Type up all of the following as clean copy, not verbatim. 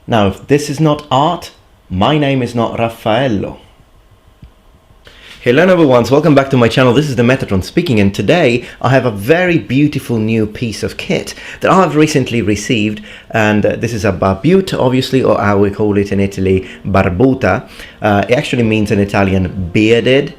Now, if this is not art, my name is not Raffaello. Hello everyone, so welcome back to my channel. This is the Metatron speaking, and today I have a very beautiful new piece of kit that I have recently received, and this is a Barbute, obviously, or how we call it in Italy, Barbute. It actually means in Italian bearded,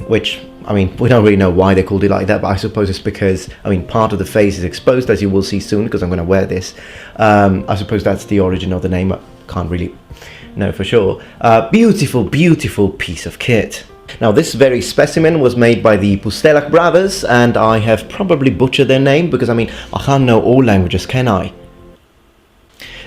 which, I mean, we don't really know why they called it like that, but I suppose it's because, I mean, part of the face is exposed, as you will see soon, because I'm going to wear this. I suppose that's the origin of the name. I can't really know for sure. Beautiful, beautiful piece of kit. Now, this very specimen was made by the Pustelak Brothers, and I have probably butchered their name because, I mean, I can't know all languages, can I?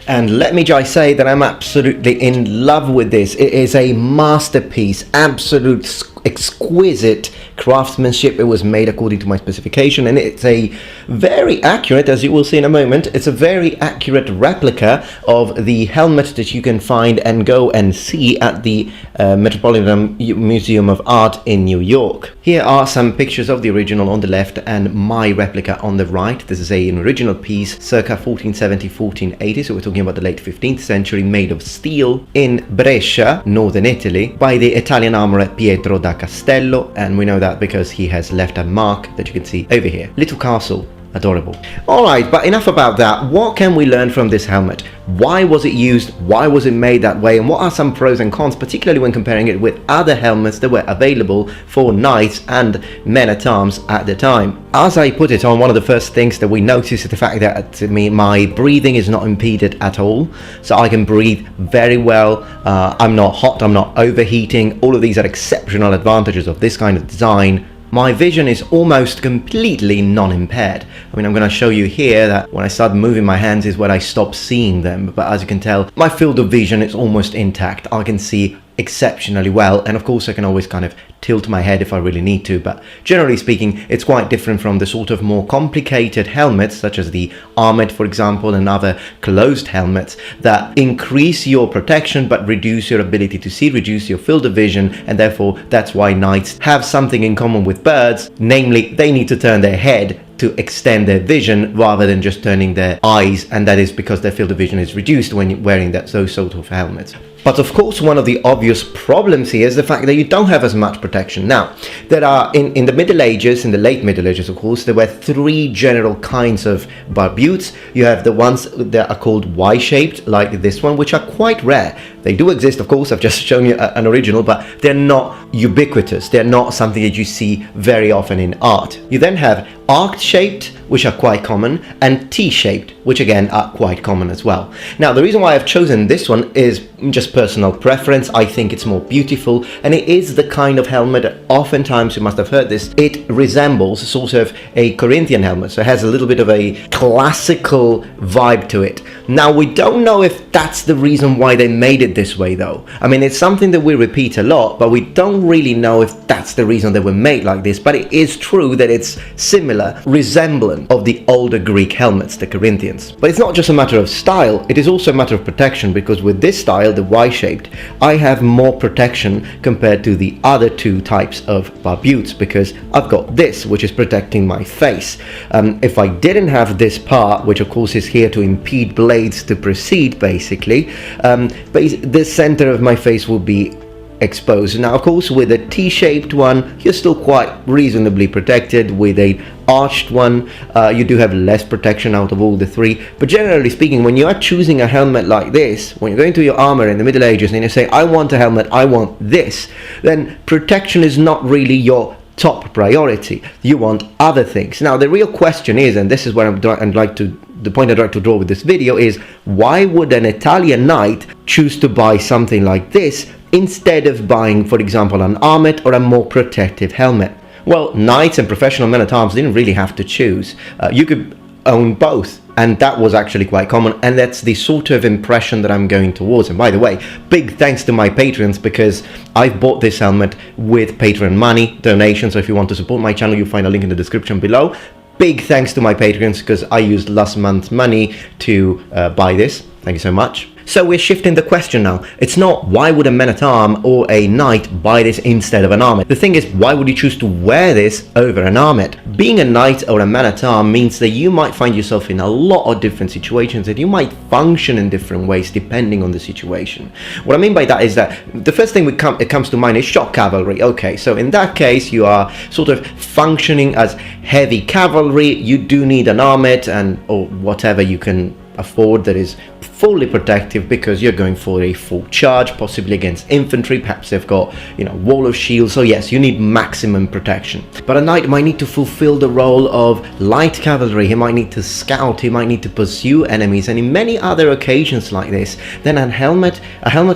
And let me just say that I'm absolutely in love with this. It is a masterpiece, absolute exquisite craftsmanship. It was made according to my specification, and it's a very accurate, as you will see in a moment, it's a very accurate replica of the helmet that you can find and go and see at the Metropolitan Museum of Art in New York. Here are some pictures of the original on the left and my replica on the right. This is an original piece circa 1470-1480, so we're talking about the late 15th century, made of steel in Brescia, northern Italy, by the Italian armorer Pietro da Castello, and we know that because he has left a mark that you can see over here. Little castle, adorable. Alright, but enough about that. What can we learn from this helmet? Why was it used? Why was it made that way? And what are some pros and cons, particularly when comparing it with other helmets that were available for knights and men at arms at the time? As I put it on, one of the first things that we notice is the fact that my breathing is not impeded at all, so I can breathe very well. I'm not hot, I'm not overheating. All of these are exceptional advantages of this kind of design. My vision is almost completely non-impaired. I mean, I'm going to show you here that when I start moving my hands is when I stop seeing them, but as you can tell, my field of vision is almost intact. I can see exceptionally well, and of course I can always kind of tilt my head if I really need to, but generally speaking it's quite different from the sort of more complicated helmets such as the armet, for example, and other closed helmets that increase your protection but reduce your ability to see, reduce your field of vision, and therefore that's why knights have something in common with birds, namely they need to turn their head to extend their vision rather than just turning their eyes, and that is because their field of vision is reduced when you're wearing those sort of helmets. But of course, one of the obvious problems here is the fact that you don't have as much protection. Now, there are, in the Middle Ages, in the late Middle Ages, of course, there were three general kinds of barbutes. You have the ones that are called Y-shaped, like this one, which are quite rare. They do exist, of course, I've just shown you an original, but they're not ubiquitous. They're not something that you see very often in art. You then have arc-shaped, which are quite common, and T-shaped, which again are quite common as well. Now, the reason why I've chosen this one is just personal preference. I think it's more beautiful, and it is the kind of helmet that oftentimes, you must have heard this, it resembles sort of a Corinthian helmet, so it has a little bit of a classical vibe to it. Now, we don't know if that's the reason why they made it this way though. I mean, it's something that we repeat a lot, but we don't really know if that's the reason they were made like this, but it is true that it's similar, resemblant of the older Greek helmets, the Corinthians. But it's not just a matter of style, it is also a matter of protection, because with this style, the Y-shaped, I have more protection compared to the other two types of barbutes, because I've got this, which is protecting my face. If I didn't have this part, which of course is here to impede blades to proceed, basically, the center of my face will be exposed. Now, of course, with a T-shaped one, you're still quite reasonably protected. With a arched one, you do have less protection out of all the three. But generally speaking, when you are choosing a helmet like this, when you're going to your armor in the Middle Ages and you say, I want a helmet, I want this, then protection is not really your top priority. You want other things. Now, the real question is, and this is where the point I'd like to draw with this video is, why would an Italian knight choose to buy something like this instead of buying, for example, an armet or a more protective helmet? Well, knights and professional men-at-arms didn't really have to choose. You could own both, and that was actually quite common, and that's the sort of impression that I'm going towards. And by the way, big thanks to my patrons, because I've bought this helmet with Patreon money, donations, so if you want to support my channel, you'll find a link in the description below. Big thanks to my patrons, because I used last month's money to buy this. Thank you so much. So we're shifting the question now. It's not why would a men at arms or a knight buy this instead of an armet. The thing is, why would you choose to wear this over an armet? Being a knight or a man at arms means that you might find yourself in a lot of different situations, and you might function in different ways depending on the situation. What I mean by that is that the first thing it comes to mind is shock cavalry. Okay, so in that case you are sort of functioning as heavy cavalry. You do need an armet or whatever you can afford that is fully protective, because you're going for a full charge, possibly against infantry. Perhaps they've got, wall of shields. So yes, you need maximum protection. But a knight might need to fulfill the role of light cavalry. He might need to scout, he might need to pursue enemies, and in many other occasions like this, then a helmet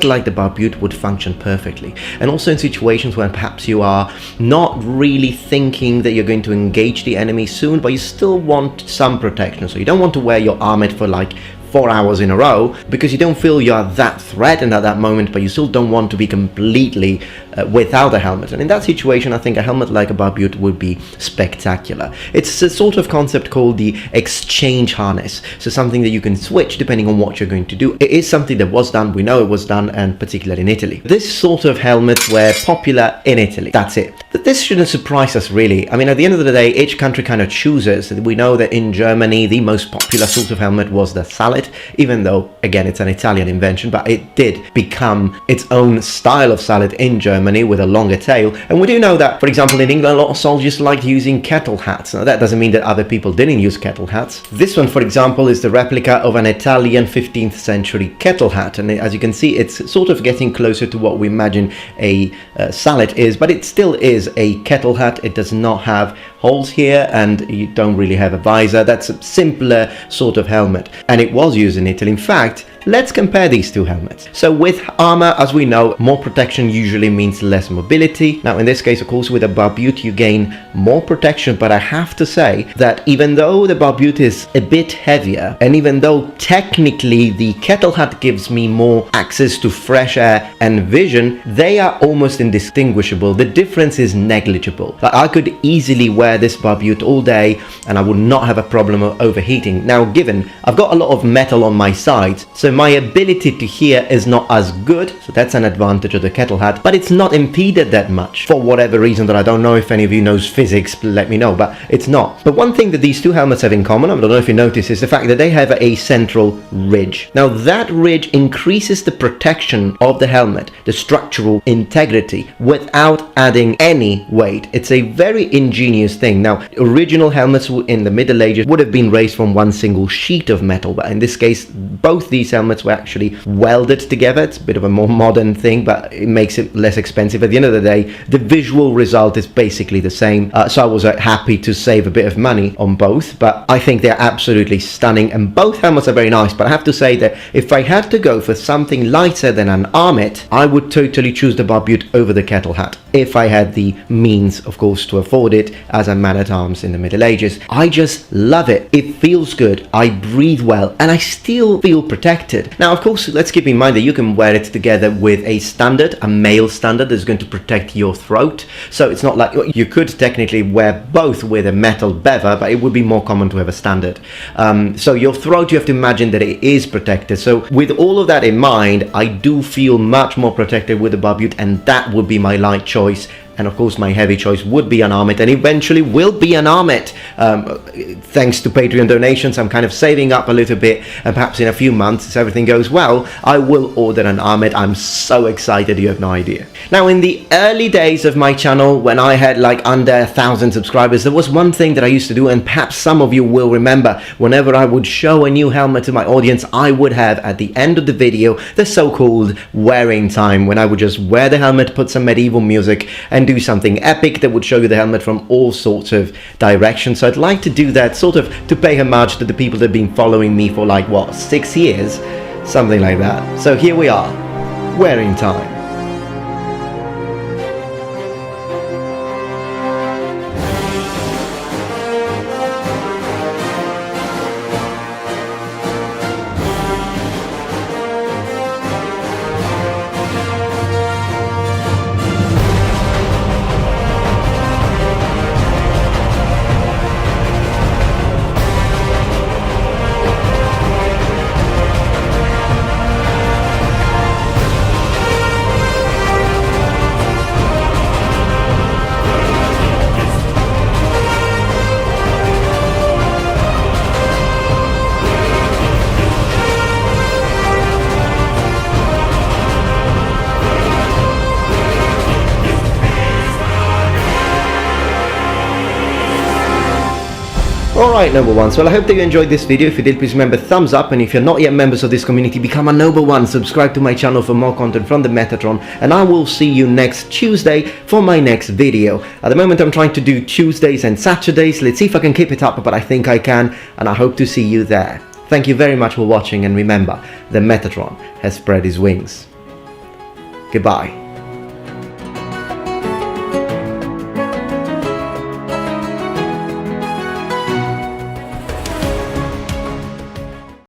like the Barbute would function perfectly. And also in situations where perhaps you are not really thinking that you're going to engage the enemy soon, but you still want some protection. So you don't want to wear your armet for like 4 hours in a row, because you don't feel you're that threatened at that moment, but you still don't want to be completely without a helmet. And in that situation, I think a helmet like a Barbute would be spectacular. It's a sort of concept called the exchange harness, so something that you can switch depending on what you're going to do. It is something that was done, we know it was done, and particularly in Italy. This sort of helmets were popular in Italy, that's it. But this shouldn't surprise us really. I mean, at the end of the day, each country kind of chooses. We know that in Germany, the most popular sort of helmet was the sallet, even though, again, it's an Italian invention, but it did become its own style of sallet in Germany with a longer tail. And we do know that, for example, in England, a lot of soldiers liked using kettle hats. Now, that doesn't mean that other people didn't use kettle hats. This one, for example, is the replica of an Italian 15th century kettle hat. And as you can see, it's sort of getting closer to what we imagine a sallet is, but it still is a kettle hat. It does not have holes here, and you don't really have a visor. That's a simpler sort of helmet, and it was used in Italy. In fact, let's compare these two helmets. So with armor, as we know, more protection usually means less mobility. Now in this case, of course, with a Barbute you gain more protection, but I have to say that even though the Barbute is a bit heavier, and even though technically the kettle hat gives me more access to fresh air and vision, they are almost indistinguishable. The difference is negligible. Like, I could easily wear this Barbute all day and I would not have a problem of overheating. Now, given I've got a lot of metal on my sides, so my ability to hear is not as good, so that's an advantage of the kettle hat, but it's not impeded that much for whatever reason that I don't know. If any of you knows physics, let me know, but it's not. But one thing that these two helmets have in common, I don't know if you notice, is the fact that they have a central ridge. Now that ridge increases the protection of the helmet, the structural integrity, without adding any weight. It's a very ingenious thing. Now, original helmets in the Middle Ages would have been raised from one single sheet of metal, but in this case, both these helmets were actually welded together. It's a bit of a more modern thing, but it makes it less expensive. At the end of the day, the visual result is basically the same. So I was happy to save a bit of money on both, but I think they're absolutely stunning, and both helmets are very nice. But I have to say that if I had to go for something lighter than an armet, I would totally choose the Barbute over the kettle hat, if I had the means, of course, to afford it as a man-at-arms in the Middle Ages. I just love it. It feels good, I breathe well, and I still feel protected. Now, of course, let's keep in mind that you can wear it together with a standard, a male standard that's going to protect your throat. So it's not like you could technically wear both with a metal bever, but it would be more common to have a standard. So your throat, you have to imagine that it is protected. So with all of that in mind, I do feel much more protected with the Barbute, and that would be my light choice. And of course my heavy choice would be an armet, and eventually will be an armet. Thanks to Patreon donations, I'm kind of saving up a little bit, and perhaps in a few months, if everything goes well, I will order an armet. I'm so excited, you have no idea. Now, in the early days of my channel, when I had like under 1,000 subscribers, there was one thing that I used to do, and perhaps some of you will remember. Whenever I would show a new helmet to my audience, I would have at the end of the video the so-called wearing time, when I would just wear the helmet, put some medieval music, and do something epic that would show you the helmet from all sorts of directions. So I'd like to do that, sort of to pay homage to the people that have been following me for like, what, 6 years? Something like that. So here we are, wearing time. Alright, Noble Ones, well I hope that you enjoyed this video. If you did, please remember thumbs up, and if you're not yet members of this community, become a Noble One. Subscribe to my channel for more content from the Metatron, and I will see you next Tuesday for my next video. At the moment I'm trying to do Tuesdays and Saturdays. Let's see if I can keep it up, but I think I can, and I hope to see you there. Thank you very much for watching, and remember, the Metatron has spread his wings. Goodbye.